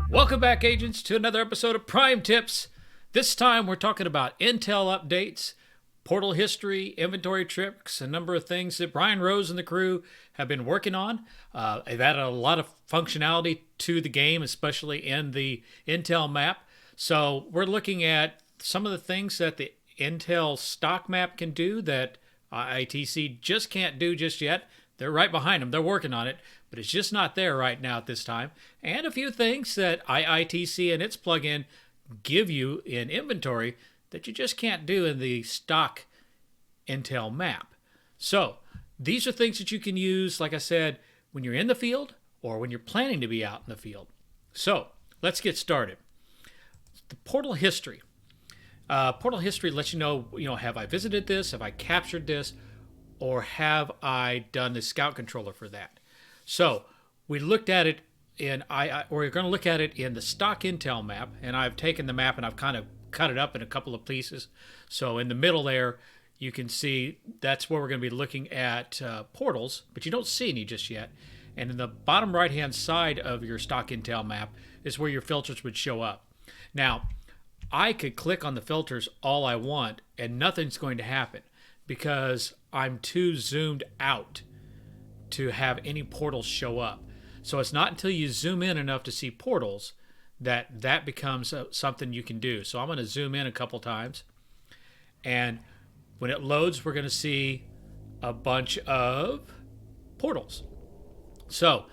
Welcome back, agents, to another episode of Prime Tips. This time we're talking about Intel updates, portal history, inventory tricks, a number of things that Brian Rose and the crew have been working on. They've added a lot of functionality to the game, especially in the Intel map. So we're looking at some of the things that the Intel stock map can do that IITC just can't do just yet. They're right behind them. They're working on it, but it's just not there right now at this time. And a few things that IITC and its plugin give you in inventory that you just can't do in the stock Intel map. So these are things that you can use, like I said, when you're in the field or when you're planning to be out in the field. So let's get started. The portal history. Portal history lets you know, have I visited this? Have I captured this? Or have I done the scout controller for that? So we looked at it we're going to look at it in the stock Intel map, and I've taken the map and I've kind of cut it up in a couple of pieces. So in the middle there, you can see that's where we're going to be looking at portals, but you don't see any just yet. And in the bottom right-hand side of your stock Intel map is where your filters would show up. Now, I could click on the filters all I want, and nothing's going to happen because I'm too zoomed out to have any portals show up. So it's not until you zoom in enough to see portals that becomes something you can do. So I'm going to zoom in a couple times, and when it loads, we're going to see a bunch of portals. So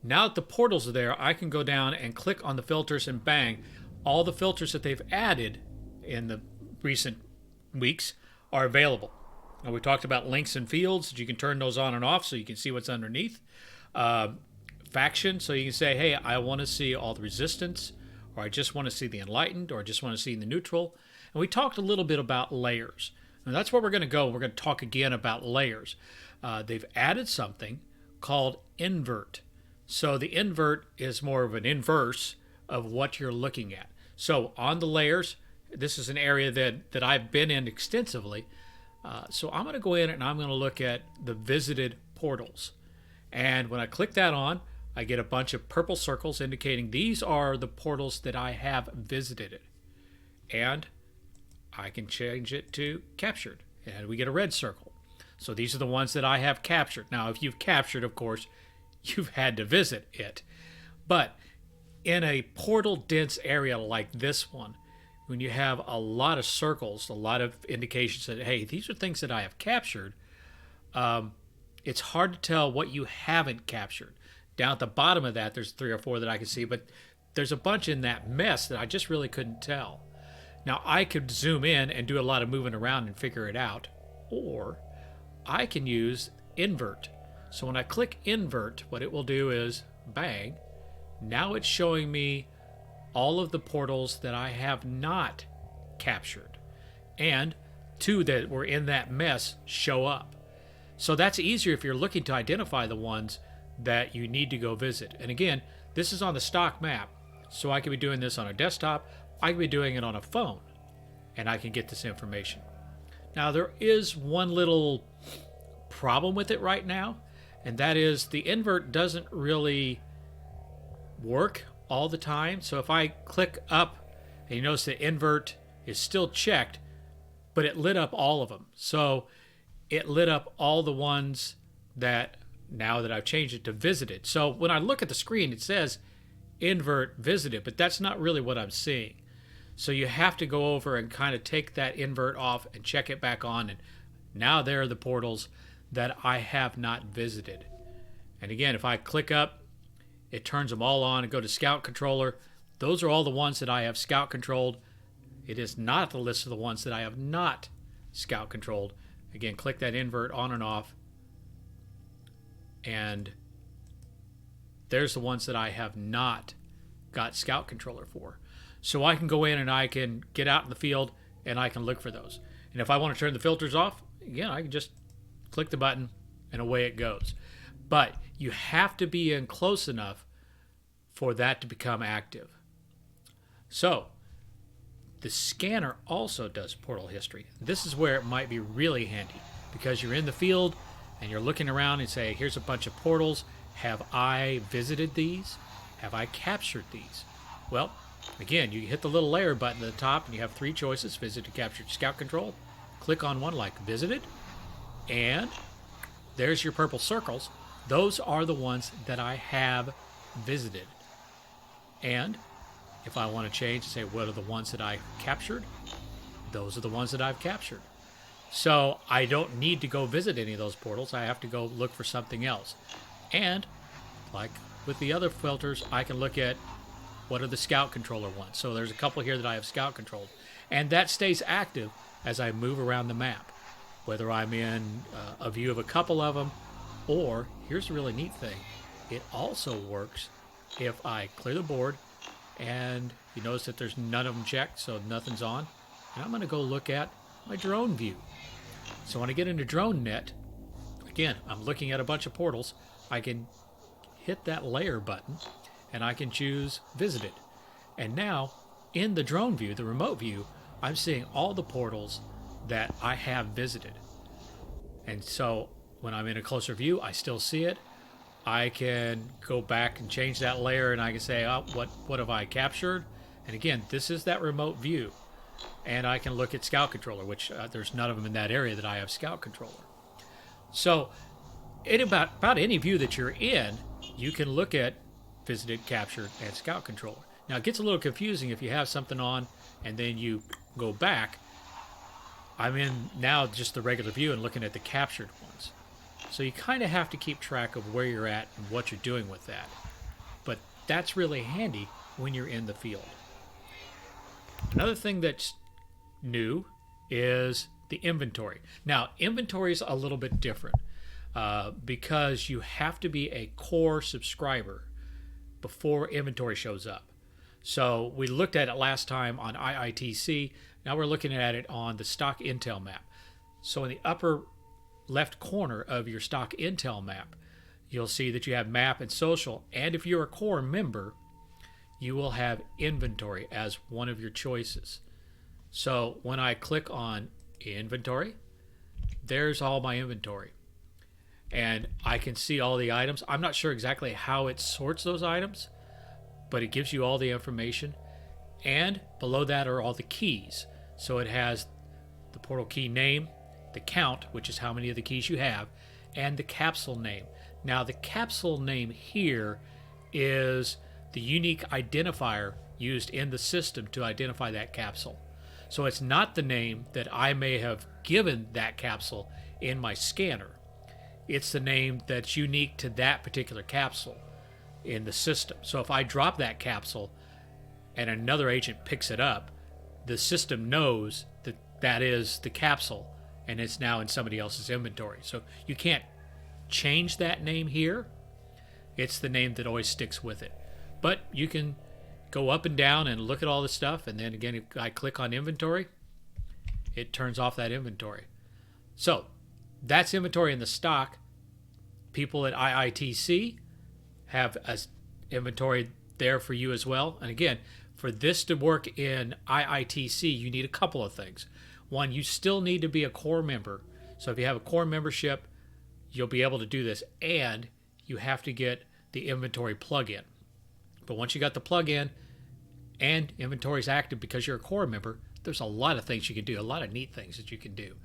now that the portals are there, I can go down and click on the filters, and bang, all the filters that they've added in the recent weeks are available. Now, we talked about links and fields, that you can turn those on and off so you can see what's underneath. Faction, so you can say, hey, I want to see all the resistance, or I just want to see the enlightened, or I just want to see the neutral. And we talked a little bit about layers. And that's where we're going to go. We're going to talk again about layers. They've added something called invert. So the invert is more of an inverse of what you're looking at. So on the layers, this is an area that I've been in extensively. So I'm going to go in and I'm going to look at the visited portals. And when I click that on, I get a bunch of purple circles indicating these are the portals that I have visited. And I can change it to captured, and we get a red circle. So these are the ones that I have captured. Now, if you've captured, of course, you've had to visit it. But in a portal-dense area like this one, when you have a lot of circles, a lot of indications that, hey, these are things that I have captured, it's hard to tell what you haven't captured. Down at the bottom of that, there's 3 or 4 that I can see, but there's a bunch in that mess that I just really couldn't tell. Now, I could zoom in and do a lot of moving around and figure it out, or I can use invert. So when I click invert, what it will do is, bang, now it's showing me all of the portals that I have not captured, and 2 that were in that mess show up. So that's easier if you're looking to identify the ones that you need to go visit. And again, this is on the stock map, so I could be doing this on a desktop, I could be doing it on a phone, and I can get this information. Now, there is one little problem with it right now, and that is the invert doesn't really work all the time. So if I click up, and you notice the invert is still checked, but it lit up all of them. So it lit up all the ones that, now that I've changed it to visited. So when I look at the screen, it says invert visited, but that's not really what I'm seeing. So you have to go over and kind of take that invert off and check it back on, and now there are the portals that I have not visited. And again, if I click up, it turns them all on and go to scout controller. Those are all the ones that I have scout controlled. It is not the list of the ones that I have not scout controlled. Again, click that invert on and off, and there's the ones that I have not got scout controller for. So I can go in and I can get out in the field and I can look for those. And if I want to turn the filters off, again, I can just click the button and away it goes. But you have to be in close enough for that to become active. So The scanner also does portal history. This is where it might be really handy because you're in the field and you're looking around and say, here's a bunch of portals. Have I visited these? Have I captured these? Well, again, you hit the little layer button at the top and you have three choices: visited, captured, scout control. Click on one like visited, and there's your purple circles. Those are the ones that I have visited. And if I want to change, say, what are the ones that I captured? Those are the ones that I've captured. So I don't need to go visit any of those portals. I have to go look for something else. And like with the other filters, I can look at what are the scout controller ones. So there's a couple here that I have scout controlled. And that stays active as I move around the map, whether I'm in a view of a couple of them, or here's a really neat thing. It also works if I clear the board and you notice that there's none of them checked, so nothing's on. And I'm going to go look at my drone view. So when I get into drone net, again, I'm looking at a bunch of portals. I can hit that layer button and I can choose visited. And now in the drone view, the remote view, I'm seeing all the portals that I have visited. And so when I'm in a closer view, I still see it. I can go back and change that layer and I can say, oh, what have I captured? And again, this is that remote view. And I can look at scout controller, which there's none of them in that area that I have scout controller. So in about any view that you're in, you can look at visited, captured, and scout controller. Now it gets a little confusing if you have something on and then you go back. I'm in now just the regular view and looking at the captured ones. So you kind of have to keep track of where you're at and what you're doing with that. But that's really handy when you're in the field. Another thing that's new is the inventory. Now, inventory is a little bit different because you have to be a core subscriber before inventory shows up. So we looked at it last time on IITC. Now we're looking at it on the stock Intel map. So in the upper left corner of your stock Intel map, you'll see that you have map and social. And if you're a core member, you will have inventory as one of your choices. So when I click on inventory, there's all my inventory. And I can see all the items. I'm not sure exactly how it sorts those items, but it gives you all the information. And below that are all the keys. So it has the portal key name, the count, which is how many of the keys you have, and the capsule name. Now the capsule name here is the unique identifier used in the system to identify that capsule. So it's not the name that I may have given that capsule in my scanner. It's the name that's unique to that particular capsule in the system. So if I drop that capsule and another agent picks it up, the system knows that that is the capsule and it's now in somebody else's inventory. So you can't change that name here. It's the name that always sticks with it. But you can go up and down and look at all the stuff, and then again, if I click on inventory, it turns off that inventory. So that's inventory in the stock. People at IITC have an inventory there for you as well. And again, for this to work in IITC, you need a couple of things. One, you still need to be a core member. So if you have a core membership, you'll be able to do this, and you have to get the inventory plugin. But once you got the plugin and inventory is active because you're a core member, there's a lot of things you can do, a lot of neat things that you can do.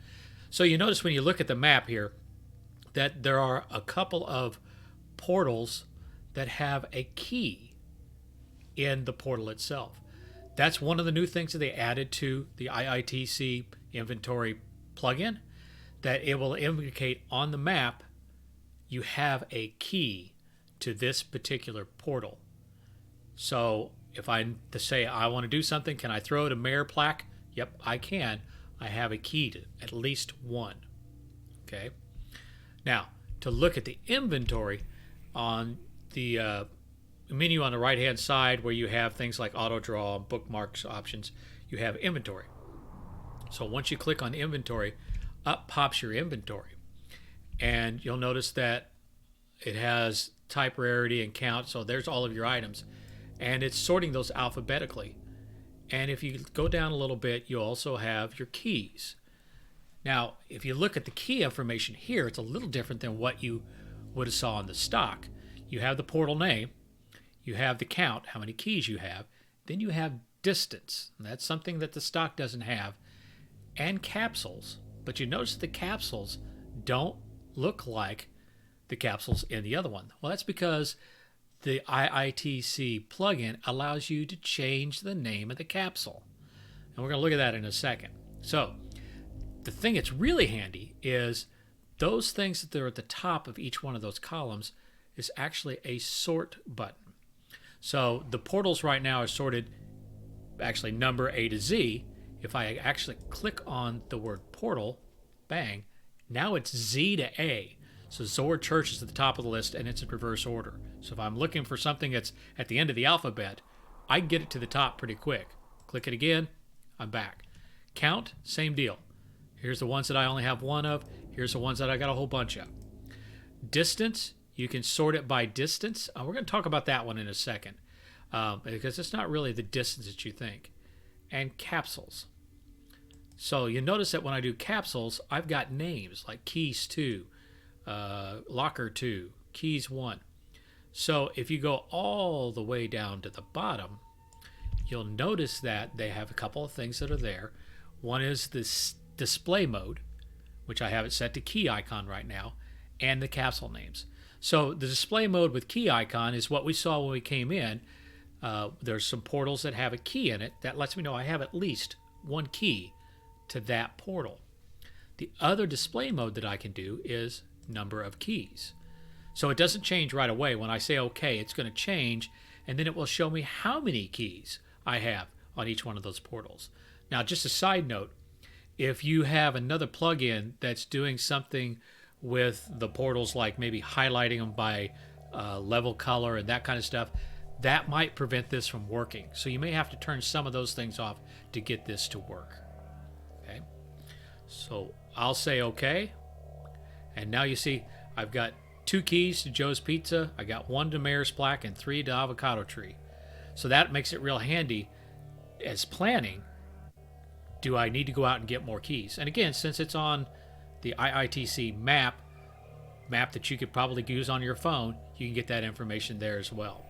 So you notice when you look at the map here that there are a couple of portals that have a key in the portal itself. That's one of the new things that they added to the IITC inventory plugin, that it will indicate on the map you have a key to this particular portal. So if I say I want to do something, can I throw out a mayor plaque? Yep, I can. I have a key to at least one. Okay. Now, to look at the inventory on the menu on the right-hand side where you have things like auto draw, bookmarks options, you have inventory. So once you click on inventory, up pops your inventory. And you'll notice that it has type, rarity, and count. So there's all of your items. And it's sorting those alphabetically. And if you go down a little bit, you also have your keys. Now, if you look at the key information here, it's a little different than what you would have saw in the stock. You have the portal name, you have the count, how many keys you have, then you have distance. And that's something that the stock doesn't have, and capsules. But you notice the capsules don't look like the capsules in the other one. Well, that's because the IITC plugin allows you to change the name of the capsule. And we're going to look at that in a second. So the thing that's really handy is those things that are at the top of each one of those columns is actually a sort button. So the portals right now are sorted actually number A to Z. If I actually click on the word portal, bang, now it's Z to A. So Zord Church is at the top of the list, and it's in reverse order. So if I'm looking for something that's at the end of the alphabet, I can get it to the top pretty quick. Click it again, I'm back. Count, same deal. Here's the ones that I only have one of. Here's the ones that I got a whole bunch of. Distance, you can sort it by distance. We're going to talk about that one in a second, because it's not really the distance that you think. And capsules. So you notice that when I do capsules, I've got names like keys 2, locker 2, keys 1. So if you go all the way down to the bottom, you'll notice that they have a couple of things that are there. One is this display mode, which I have it set to key icon right now, and the capsule names. So the display mode with key icon is what we saw when we came in. There's some portals that have a key in it that lets me know I have at least one key to that portal. The other display mode that I can do is number of keys. So it doesn't change right away. When I say OK, it's going to change, and then it will show me how many keys I have on each one of those portals. Now, just a side note, if you have another plugin that's doing something with the portals, like maybe highlighting them by level color and that kind of stuff, that might prevent this from working. So you may have to turn some of those things off to get this to work. Okay, so I'll say OK. And now you see I've got 2 keys to Joe's Pizza, I got 1 to Mayor's Plaque, and 3 to Avocado Tree. So that makes it real handy as planning. Do I need to go out and get more keys? And again, since it's on the IITC map that you could probably use on your phone, you can get that information there as well.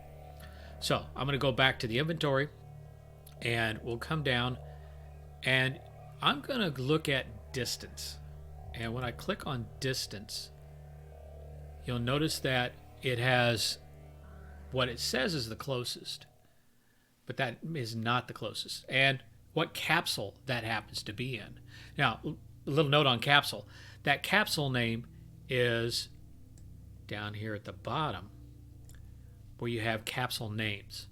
So I'm going to go back to the inventory, and we'll come down, and I'm going to look at distance. And when I click on distance, you'll notice that it has what it says is the closest, but that is not the closest, and what capsule that happens to be in. Now, a little note on capsule. That capsule name is down here at the bottom where you have capsule names.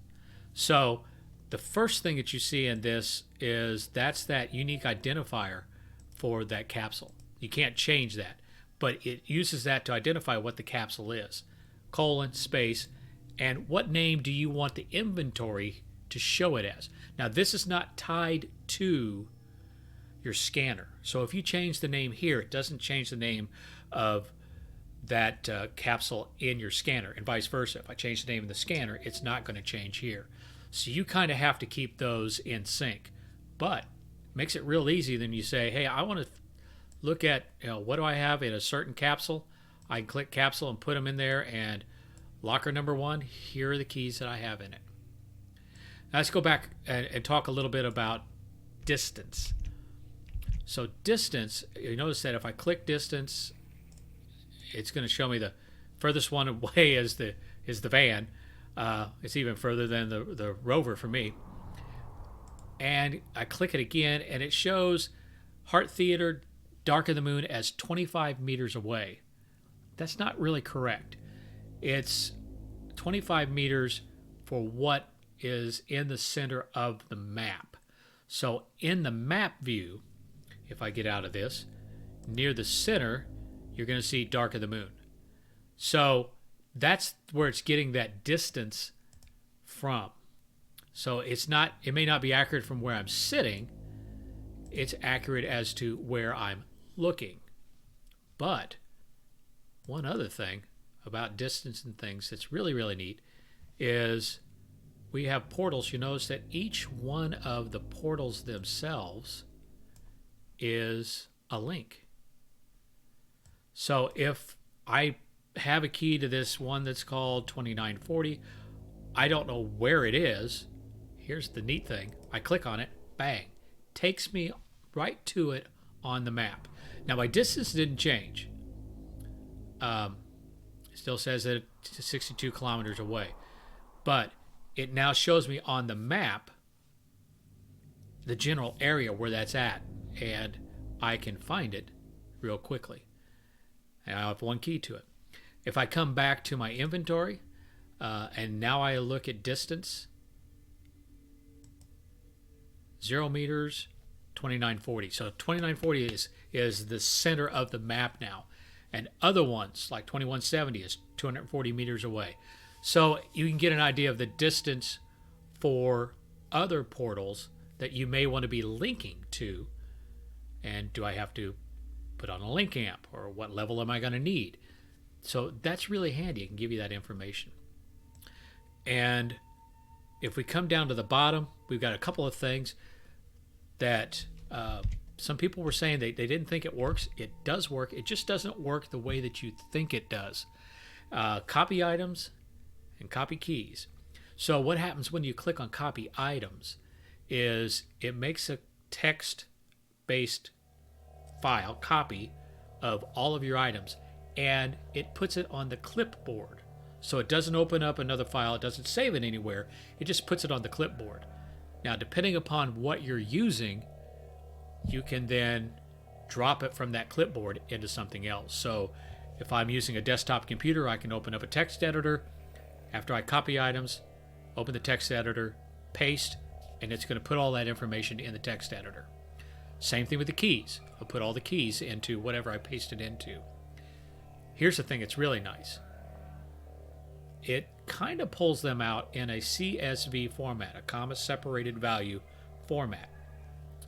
So the first thing that you see in this is that's that unique identifier for that capsule. You can't change that, but it uses that to identify what the capsule is. Colon, space, and what name do you want the inventory to show it as? Now, this is not tied to your scanner. So if you change the name here, it doesn't change the name of that capsule in your scanner, and vice versa. If I change the name of the scanner, it's not going to change here. So you kind of have to keep those in sync. But it makes it real easy. Then you say, hey, I want to look at, what do I have in a certain capsule? I can click capsule and put them in there, and locker number 1, here are the keys that I have in it. Now let's go back and talk a little bit about distance. So distance, you notice that if I click distance, it's going to show me the furthest one away is the van. It's even further than the rover for me. And I click it again, and it shows Hart Theater, Dark of the Moon as 25 meters away. That's not really correct. It's 25 meters for what is in the center of the map. So in the map view, if I get out of this, near the center, you're going to see Dark of the Moon. So that's where it's getting that distance from. So it may not be accurate from where I'm sitting. It's accurate as to where I'm looking. But one other thing about distance and things that's really, really neat is we have portals, you notice that each one of the portals themselves is a link. So if I have a key to this one that's called 2940, I don't know where it is. Here's the neat thing. I click on it, bang, takes me right to it on the map. Now my distance didn't change. It still says that it's 62 kilometers away. But it now shows me on the map the general area where that's at, and I can find it real quickly. And I have one key to it. If I come back to my inventory, and now I look at distance, 0 meters, 2940. So 2940 is the center of the map now. And other ones, like 2170, is 240 meters away. So you can get an idea of the distance for other portals that you may want to be linking to. And do I have to put on a link amp, or what level am I going to need? So that's really handy. It can give you that information. And if we come down to the bottom, we've got a couple of things that some people were saying they didn't think it works. It does work. It just doesn't work the way that you think it does. Copy items and copy keys. So what happens when you click on copy items is it makes a text-based file copy of all of your items, and it puts it on the clipboard. So it doesn't open up another file. It doesn't save it anywhere. It just puts it on the clipboard. Now, depending upon what you're using, you can then drop it from that clipboard into something else. So if I'm using a desktop computer, I can open up a text editor. After I copy items, open the text editor, paste, and it's going to put all that information in the text editor. Same thing with the keys. I'll put all the keys into whatever I pasted into. Here's the thing that's really nice. It kind of pulls them out in a CSV format, a comma separated value format.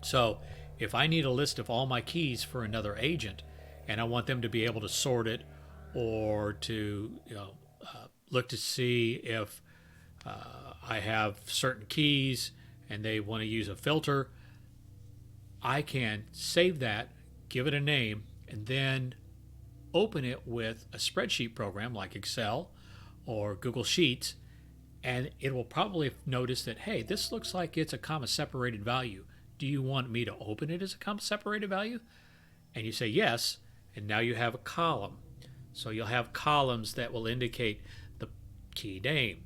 So if I need a list of all my keys for another agent and I want them to be able to sort it, or to look to see if I have certain keys and they want to use a filter, I can save that, give it a name, and then open it with a spreadsheet program like Excel or Google Sheets, and it will probably notice that, hey, this looks like it's a comma separated value. Do you want me to open it as a comma separated value? And you say yes, and now you have a column. So you'll have columns that will indicate the key name,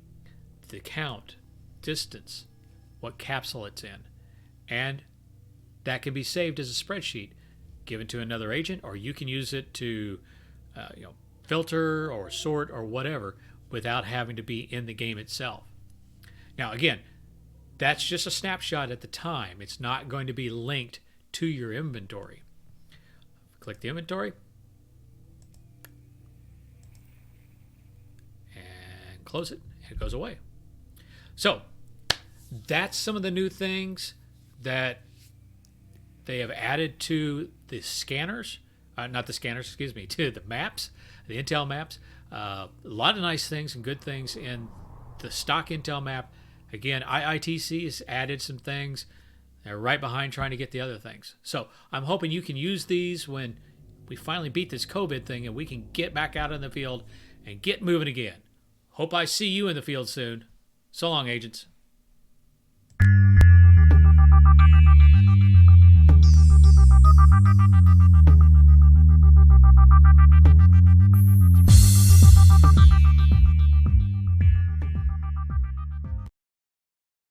the count, distance, what capsule it's in, and that can be saved as a spreadsheet, given to another agent, or you can use it to filter or sort or whatever without having to be in the game itself. Now again, that's just a snapshot at the time. It's not going to be linked to your inventory. Click the inventory and close it, and it goes away. So that's some of the new things that they have added to the scanners, not the scanners, excuse me, to the maps, the Intel maps. A lot of nice things and good things in the stock Intel map. Again, IITC has added some things. They're right behind trying to get the other things. So I'm hoping you can use these when we finally beat this COVID thing and we can get back out in the field and get moving again. Hope I see you in the field soon. So long, agents.